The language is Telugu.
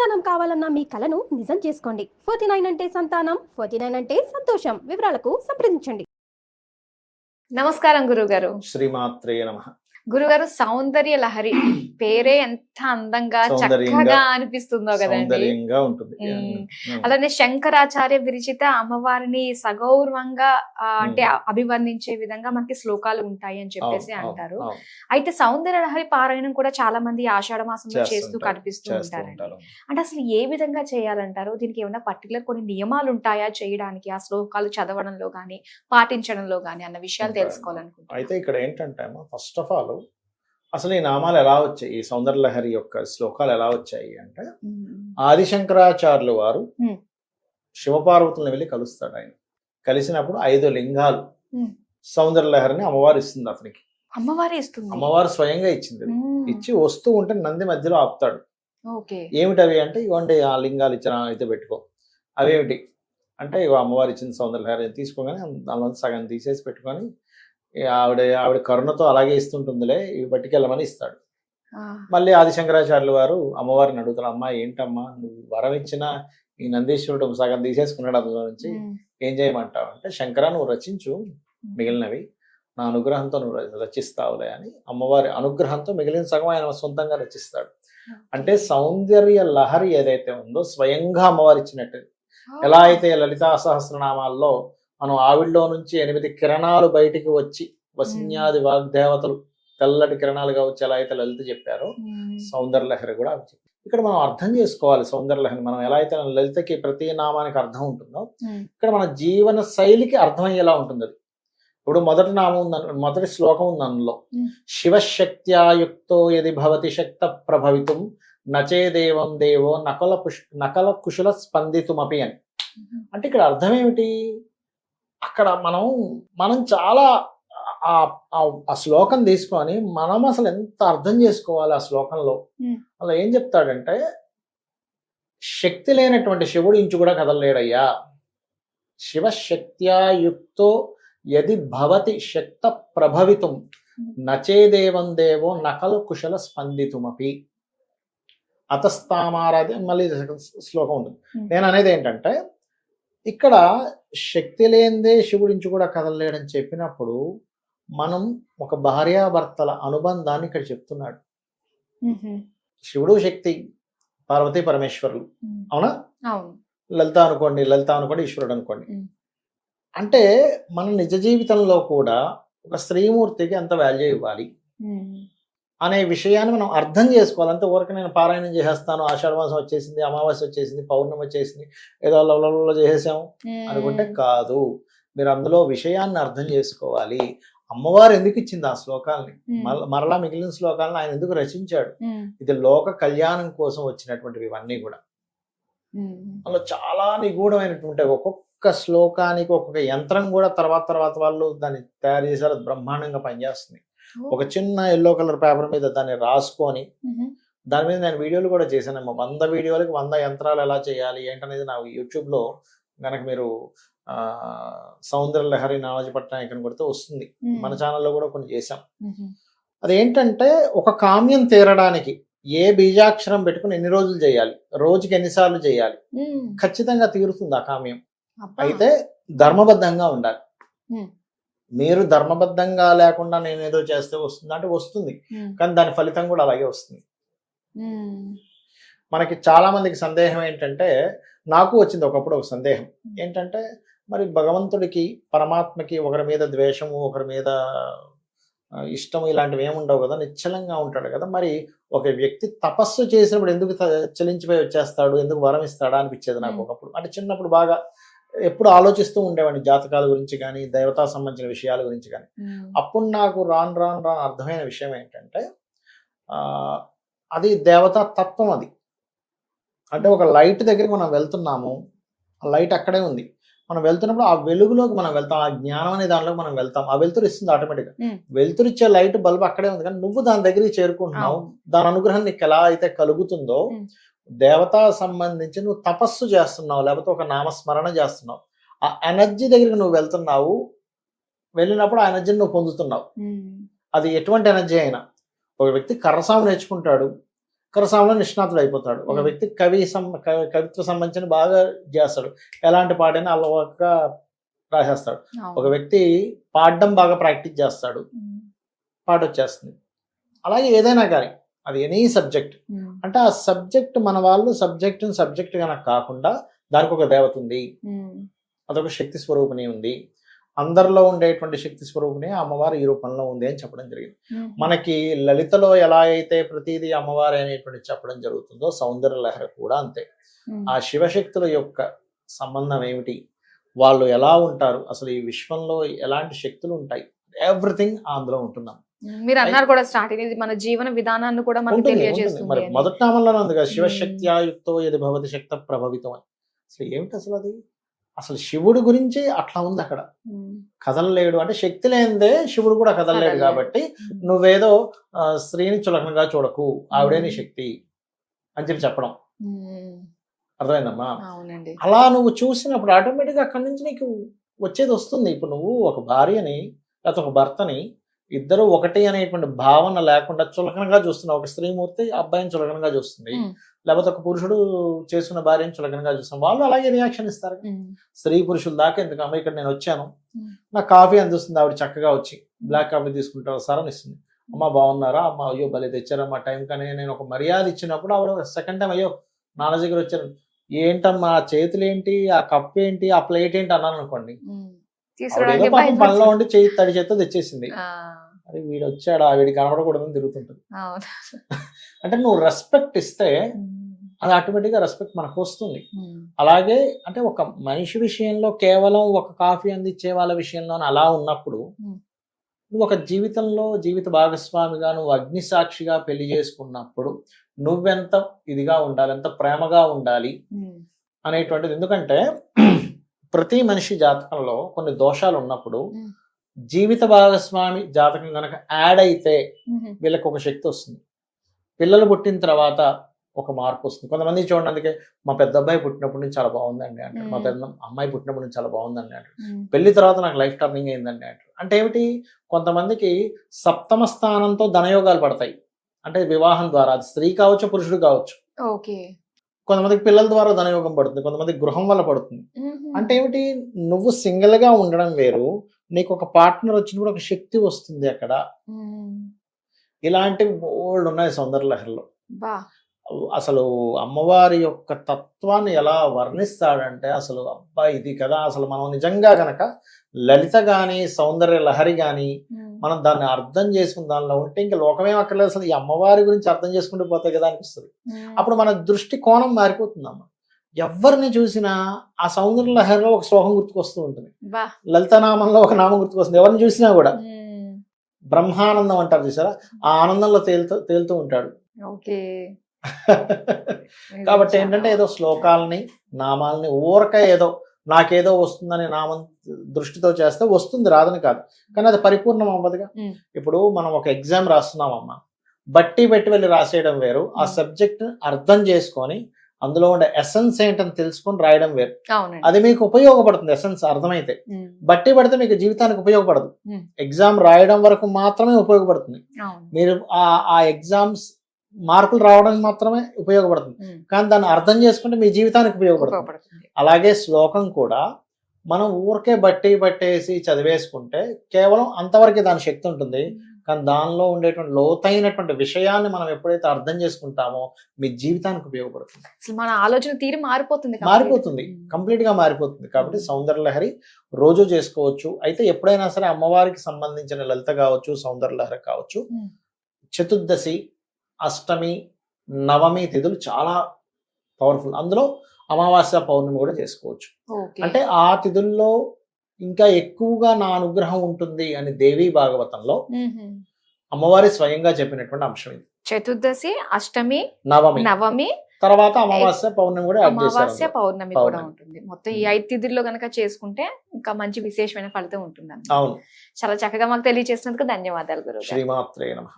సంతానం కావాలన్న మీ కలను నిజం చేసుకోండి. 49 అంటే సంతానం, 49 అంటే సంతోషం. వివరాలకు సంప్రదించండి. నమస్కారం గురుగారు. శ్రీమాత్రే నమః. గురుగారు, సౌందర్య లహరి పేరే ఎంత అందంగా చక్కగా అనిపిస్తుందో కదండి. ఉంటుంది. అలానే శంకరాచార్య విరచిత అమ్మవారిని సగౌరవంగా అంటే అభివర్ణించే విధంగా మనకి శ్లోకాలు ఉంటాయి అని చెప్పేసి అంటారు. అయితే సౌందర్య లహరి పారాయణం కూడా చాలా మంది ఆషాఢ మాసంలో చేస్తూ కనిపిస్తూ ఉంటారండి. అంటే అసలు ఏ విధంగా చేయాలంటారు? దీనికి ఏమైనా పర్టికులర్ కొన్ని నియమాలు ఉంటాయా చేయడానికి, ఆ శ్లోకాలు చదవడంలో గానీ పాటించడంలో గానీ అన్న విషయాలు తెలుసుకోవాలనుకుంటున్నాను. అయితే ఇక్కడ ఏంటంటే ఫస్ట్ ఆఫ్ ఆల్ అసలు ఈ నామాలు ఎలా వచ్చాయి, ఈ సౌందర్య లహరి యొక్క శ్లోకాలు ఎలా వచ్చాయి అంటే ఆదిశంకరాచార్యులు వారు శివపార్వతులను వెళ్ళి కలుస్తాడు. ఆయన కలిసినప్పుడు 5 లింగాలు సౌందర్య లహరిని అమ్మవారు ఇస్తుంది అతనికి. అమ్మవారు స్వయంగా ఇచ్చింది. ఇచ్చి వస్తూ ఉంటే నంది మధ్యలో ఆపుతాడు. ఏమిటి అవి అంటే, ఇవ్వండి ఆ లింగాలు ఇచ్చిన అయితే పెట్టుకో. అవేమిటి అంటే, ఇగో అమ్మవారు ఇచ్చిన సౌందర్య లహరి తీసుకోగానే దానిలో సగం తీసేసి పెట్టుకొని ఆవిడ కరుణతో అలాగే ఇస్తుంటుందిలే, ఇవి పట్టుకెళ్ళమని ఇస్తాడు. మళ్ళీ ఆదిశంకరాచార్యులు వారు అమ్మవారిని అడుగుతారు, అమ్మా ఏంటమ్మా నువ్వు వరం ఇచ్చిన ఈ నందీశ్వరుడు సగం తీసేసుకున్నాడు, అందులో నుంచి ఏం చేయమంటావు అంటే, శంకర నువ్వు రచించు, మిగిలినవి నా అనుగ్రహంతో నువ్వు రచిస్తావులే అని అమ్మవారి అనుగ్రహంతో మిగిలిన సగం ఆయన సొంతంగా రచిస్తాడు. అంటే సౌందర్య లహరి ఏదైతే ఉందో స్వయంగా అమ్మవారు ఇచ్చినట్టు. ఎలా అయితే లలితా సహస్రనామాల్లో మనం ఆవిడలో నుంచి 8 కిరణాలు బయటికి వచ్చి వసిన్యాది వాగ్దేవతలు తెల్లటి కిరణాలుగా వచ్చి ఎలా అయితే లలిత చెప్పారో, సౌందర్య లహరి కూడా ఇక్కడ మనం అర్థం చేసుకోవాలి. సౌందర్య లహరి మనం ఎలా అయితే లలితకి ప్రతి నామానికి అర్థం ఉంటుందో, ఇక్కడ మన జీవన శైలికి అర్థమయ్యేలా ఉంటుంది. అది ఇప్పుడు మొదటి నామం ఉంది, మొదటి శ్లోకం ఉంది అందులో, శివశక్త్యాయుక్తో యది భవతి శక్త ప్రభవితుం నచే దేవం దేవో నకల కుశల స్పందితుమపి అని. అంటే ఇక్కడ అర్థం ఏమిటి, అక్కడ మనం చాలా ఆ శ్లోకం తీసుకొని మనం అసలు ఎంత అర్థం చేసుకోవాలి. ఆ శ్లోకంలో అలా ఏం చెప్తాడంటే, శక్తి లేనటువంటి శివుడు ఇంచు కూడా కదలలేడయ్యా. శివశక్త్యాయుక్తో యది భవతి శక్త ప్రభవితుం నచే దేవం దేవో నకల కుశల స్పందితుమపి అతస్తామారాధి. మళ్ళీ శ్లోకం ఉంటుంది. నేను అనేది ఏంటంటే, ఇక్కడ శక్తి లేనిదే శివుడించి కూడా కదలలేడని చెప్పినప్పుడు మనం ఒక భార్యాభర్తల అనుబంధాన్ని ఇక్కడ చెప్తున్నాడు. శివుడు శక్తి, పార్వతీ పరమేశ్వరులు, అవునా? లలిత అనుకోండి ఈశ్వరుడు అనుకోండి. అంటే మన నిజ జీవితంలో కూడా ఒక స్త్రీమూర్తికి ఎంత వాల్యూ ఇవ్వాలి అనే విషయాన్ని మనం అర్థం చేసుకోవాలి. అంతే ఊరికి నేను పారాయణం చేసేస్తాను, ఆషాఢ మాసం వచ్చేసింది, అమావాస్య వచ్చేసింది, పౌర్ణమి వచ్చేసింది, ఏదో లవలలో చేసేసాం అనుకుంటే కాదు. మీరు అందులో విషయాన్ని అర్థం చేసుకోవాలి. అమ్మవారు ఎందుకు ఇచ్చింది ఆ శ్లోకాలని, మరలా మిగిలిన శ్లోకాలను ఆయన ఎందుకు రచించాడు, ఇది లోక కళ్యాణం కోసం వచ్చినటువంటివి ఇవన్నీ కూడా. అందులో చాలా నిగూఢమైనటువంటి ఒక్కొక్క శ్లోకానికి ఒక్కొక్క యంత్రం కూడా తర్వాత వాళ్ళు దాన్ని తయారు చేశారు. బ్రహ్మాండంగా పనిచేస్తుంది. ఒక చిన్న ఎల్లో కలర్ పేపర్ మీద దాన్ని రాసుకొని దాని మీద నేను వీడియోలు కూడా చేశాను. 100 వీడియోలకి 100 యంత్రాలు ఎలా చేయాలి ఏంటనేది నా యూట్యూబ్లో కనుక మీరు సౌందర్య లహరి నానాజీ పట్నాయక్ కొడితే వస్తుంది. మన ఛానల్లో కూడా కొన్ని చేశాం. అదేంటంటే, ఒక కామ్యం తీరడానికి ఏ బీజాక్షరం పెట్టుకుని ఎన్ని రోజులు చేయాలి, రోజుకి ఎన్నిసార్లు చేయాలి, ఖచ్చితంగా తీరుతుంది ఆ కామ్యం. అయితే ధర్మబద్ధంగా ఉండాలి. మీరు ధర్మబద్ధంగా లేకుండా నేనేదో చేస్తే వస్తుంది అంటే వస్తుంది, కానీ దాని ఫలితం కూడా అలాగే వస్తుంది. మనకి చాలా మందికి సందేహం ఏంటంటే, నాకు వచ్చింది ఒకప్పుడు ఒక సందేహం ఏంటంటే, మరి భగవంతుడికి పరమాత్మకి ఒకరి మీద ద్వేషము, ఒకరి మీద ఇష్టము ఇలాంటివి ఏముండవు కదా, నిశ్చలంగా ఉంటాడు కదా, మరి ఒక వ్యక్తి తపస్సు చేసినప్పుడు ఎందుకు చలించిపోయి వచ్చేస్తాడు, ఎందుకు వరం ఇస్తాడా అనిపించేది నాకు ఒకప్పుడు. అంటే చిన్నప్పుడు బాగా ఎప్పుడు ఆలోచిస్తూ ఉండేవాడిని జాతకాల గురించి కానీ, దేవతా సంబంధించిన విషయాల గురించి కానీ. అప్పుడు నాకు రాను అర్థమైన విషయం ఏంటంటే, అది దేవతా తత్వం. అది అంటే ఒక లైట్ దగ్గరికి మనం వెళ్తున్నాము, ఆ లైట్ అక్కడే ఉంది, మనం వెళ్తున్నప్పుడు ఆ వెలుగులోకి మనం వెళ్తాం, ఆ జ్ఞానం అనే దానిలోకి మనం వెళ్తాం. ఆ వెలుతురు ఇస్తుంది ఆటోమేటిక్గా. వెలుతురిచ్చే లైట్ బల్బ్ అక్కడే ఉంది, కానీ నువ్వు దాని దగ్గరికి చేరుకుంటున్నావు. దాని అనుగ్రహం నీకు ఎలా అయితే కలుగుతుందో, దేవతా సంబంధించి నువ్వు తపస్సు చేస్తున్నావు, లేకపోతే ఒక నామస్మరణ చేస్తున్నావు, ఆ ఎనర్జీ దగ్గరికి నువ్వు వెళ్తున్నావు. వెళ్ళినప్పుడు ఆ ఎనర్జీని నువ్వు పొందుతున్నావు. అది ఎటువంటి ఎనర్జీ అయినా. ఒక వ్యక్తి కర్రసాము నేర్చుకుంటాడు, అక్షరసామలో నిష్ణాతుడు అయిపోతాడు. ఒక వ్యక్తి కవిత్వ సంబంధించిన బాగా చేస్తాడు, ఎలాంటి పాటైనా అలవాటుగా రాసేస్తాడు. ఒక వ్యక్తి పాడడం బాగా ప్రాక్టీస్ చేస్తాడు, పాట వచ్చేస్తుంది. అలాగే ఏదైనా కానీ అది ఎనీ సబ్జెక్ట్, అంటే ఆ సబ్జెక్ట్ మన వాళ్ళు సబ్జెక్ట్ కనుక కాకుండా దానికి ఒక దేవత ఉంది, అదొక శక్తి స్వరూపిణి ఉంది, అందరిలో ఉండేటువంటి శక్తి స్వరూపిణి అమ్మవారు ఈ రూపంలో ఉంది అని చెప్పడం జరిగింది. మనకి లలితలో ఎలా అయితే ప్రతిదీ అమ్మవారి అనేటువంటి చెప్పడం జరుగుతుందో సౌందర్య లహరి కూడా అంతే. ఆ శివశక్తుల యొక్క సంబంధం ఏమిటి, వాళ్ళు ఎలా ఉంటారు, అసలు ఈ విశ్వంలో ఎలాంటి శక్తులు ఉంటాయి, ఎవ్రీథింగ్ అందులో ఉంటున్నాం. మీరు అన్నారు కూడా స్టార్టింగ్, ఇది మన జీవన విధానాన్ని కూడా మనకు తెలియజేస్తుంది. మరి మొదటి నామంలోనే ఉంది కదా, శివశక్త్యాయుక్తో యది భవతి శక్త ప్రభవితం అని. అసలు ఏమిటి అసలు అది, అసలు శివుడి గురించి అట్లా ఉంది అక్కడ. కదలలేడు అంటే శక్తి లేనిదే శివుడు కూడా కదలలేడు కాబట్టి నువ్వేదో స్త్రీని చులకనగా చూడకు, ఆవిడే నీ శక్తి అని చెప్పడం అర్థమైందమ్మా. అలా నువ్వు చూసినప్పుడు ఆటోమేటిక్గా అక్కడి నుంచి నీకు వచ్చేది వస్తుంది. ఇప్పుడు నువ్వు ఒక భార్యని లేకపోతే ఒక భర్తని ఇద్దరు ఒకటి అనేటువంటి భావన లేకుండా చులకనగా చూస్తున్నావు. ఒక స్త్రీమూర్తి అబ్బాయిని చులకనగా చూస్తుంది, లేకపోతే ఒక పురుషుడు చేసుకున్న భార్యని చులకనగా చూస్తున్నాం, వాళ్ళు అలాగే రియాక్షన్ ఇస్తారు. స్త్రీ పురుషుల దాకా ఎందుకు అమ్మ, ఇక్కడ నేను వచ్చాను, నాకు కాఫీ అందిస్తుంది ఆవిడ చక్కగా వచ్చి, బ్లాక్ కాఫీ తీసుకుంటారు సార్ అని ఇస్తుంది. అమ్మ బాగున్నారా, అమ్మ అయ్యో భలే తెచ్చారమ్మా టైం కానీ నేను ఒక మర్యాద ఇచ్చినప్పుడు ఆవిడ సెకండ్ టైం అయ్యో నాన్న దగ్గర వచ్చారు, ఏంటమ్మా ఆ చేతులు ఏంటి, ఆ కప్ ఏంటి, ఆ ప్లేట్ ఏంటి అన్నాను అనుకోండి, పనిలో ఉండి చేయి తడి చేత్తో తెచ్చేసింది, అది వీడు వచ్చాడా వీడి కనబడకూడదని తిరుగుతుంటుంది. అంటే నువ్వు రెస్పెక్ట్ ఇస్తే అది ఆటోమేటిక్గా రెస్పెక్ట్ మనకు వస్తుంది. అలాగే అంటే ఒక మనిషి విషయంలో కేవలం ఒక కాఫీ అందించే వాళ్ళ విషయంలో అలా ఉన్నప్పుడు నువ్వు ఒక జీవితంలో జీవిత భాగస్వామిగా నువ్వు అగ్ని సాక్షిగా పెళ్లి చేసుకున్నప్పుడు నువ్వెంత ఇదిగా ఉండాలి, ఎంత ప్రేమగా ఉండాలి అనేటువంటిది. ఎందుకంటే ప్రతి మనిషి జాతకంలో కొన్ని దోషాలు ఉన్నప్పుడు జీవిత భాగస్వామి జాతకం కనుక యాడ్ అయితే వీళ్ళకి ఒక శక్తి వస్తుంది. పిల్లలు పుట్టిన తర్వాత ఒక మార్పు వస్తుంది. కొంతమంది చూడండి, అందుకే మా పెద్ద అబ్బాయి పుట్టినప్పటి నుంచి చాలా బాగుందండి అంటారు, మా పెద్ద అమ్మాయి పుట్టినప్పటి నుంచి చాలా బాగుందండి అంటారు, పెళ్లి తర్వాత నాకు లైఫ్ టర్నింగ్ అయిందండి అంటారు. అంటే ఏమిటి, కొంతమందికి సప్తమ స్థానంతో ధనయోగాలు పడతాయి, అంటే వివాహం ద్వారా, అది స్త్రీ కావచ్చు పురుషుడు కావచ్చు. కొంతమందికి పిల్లల ద్వారా ధనయోగం పడుతుంది, కొంతమందికి గృహం వల్ల పడుతుంది. అంటే ఏమిటి, నువ్వు సింగిల్ గా ఉండడం వేరు, నీకు ఒక పార్ట్నర్ వచ్చినప్పుడు ఒక శక్తి వస్తుంది అక్కడ. ఇలాంటివి బోల్డ్ ఉన్నాయి సౌందర్య లహరిలో. అసలు అమ్మవారి యొక్క తత్వాన్ని ఎలా వర్ణిస్తాడంటే అసలు అబ్బా ఇది కదా, అసలు మనం నిజంగా గనక లలిత గాని సౌందర్య లహరి గాని మనం దాన్ని అర్థం చేసుకుని దానిలో ఉంటే ఇంకా లోకమేం అక్కర్లేదు, అసలు ఈ అమ్మవారి గురించి అర్థం చేసుకుంటూ పోతాయి కదా అనిపిస్తుంది. అప్పుడు మన దృష్టి కోణం మారిపోతుంది. అమ్మ ఎవరిని చూసినా ఆ సౌందర్య లహరిలో ఒక శ్లోకం గుర్తుకొస్తూ ఉంటుంది, లలితనామంలో ఒక నామం గుర్తుకొస్తుంది. ఎవరిని చూసినా కూడా బ్రహ్మానందం అంటారు చూసారా, ఆ ఆనందంలో తేలుతూ ఉంటాడు. కాబట్టి ఏంటంటే ఏదో శ్లోకాలని నామాలని ఊరక ఏదో నాకేదో వస్తుందని నామం దృష్టితో చేస్తే వస్తుంది, రాదని కాదు, కానీ అది పరిపూర్ణం అవ్వదుగా. ఇప్పుడు మనం ఒక ఎగ్జామ్ రాస్తున్నామమ్మా, బట్టి పెట్టి వెళ్ళి రాసేయడం వేరు, ఆ సబ్జెక్ట్ అర్థం చేసుకొని అందులో ఉండే ఎసెన్స్ ఏంటని తెలుసుకొని రాయడం వేరు. అది మీకు ఉపయోగపడుతుంది ఎసెన్స్ అర్థమైతే, బట్టి పడితే మీకు జీవితానికి ఉపయోగపడదు. ఎగ్జామ్ రాయడం వరకు మాత్రమే ఉపయోగపడుతుంది, మీరు ఆ ఎగ్జామ్స్ మార్కులు రావడానికి మాత్రమే ఉపయోగపడుతుంది, కానీ దాన్ని అర్థం చేసుకుంటే మీ జీవితానికి ఉపయోగపడుతుంది. అలాగే శ్లోకం కూడా మనం ఊరికే పట్టేసి చదివేసుకుంటే కేవలం అంతవరకే దాని శక్తి ఉంటుంది, కానీ దానిలో ఉండేటువంటి లోతైనటువంటి విషయాన్ని మనం ఎప్పుడైతే అర్థం చేసుకుంటామో మీ జీవితానికి ఉపయోగపడుతుంది. మన ఆలోచన తీరు మారిపోతుంది కంప్లీట్ గా మారిపోతుంది. కాబట్టి సౌందర్య లహరి రోజు చేసుకోవచ్చు. అయితే ఎప్పుడైనా సరే అమ్మవారికి సంబంధించిన లలిత కావచ్చు, సౌందర్య లహరి కావచ్చు, చతుర్దశి, అష్టమి, నవమి తిథులు చాలా పవర్ఫుల్. అందులో అమావాస్య పౌర్ణమి కూడా చేసుకోవచ్చు. అంటే ఆ తిథుల్లో ఇంకా ఎక్కువగా నా అనుగ్రహం ఉంటుంది అని దేవీ భాగవతంలో అమ్మవారి స్వయంగా చెప్పినటువంటి అంశం ఇది. చతుర్దశి, అష్టమి, నవమి తర్వాత అమావాస్య పౌర్ణమి కూడా అమావాస్య పౌర్ణమి కూడా ఉంటుంది. మొత్తం ఈ 5 తిథుల్లో కనుక చేసుకుంటే ఇంకా మంచి విశేషమైన ఫలితం ఉంటుంది. అవును, చాలా చక్కగా మాకు తెలియజేసినందుకు ధన్యవాదాలు గురువు. శ్రీమాత్రే నమః.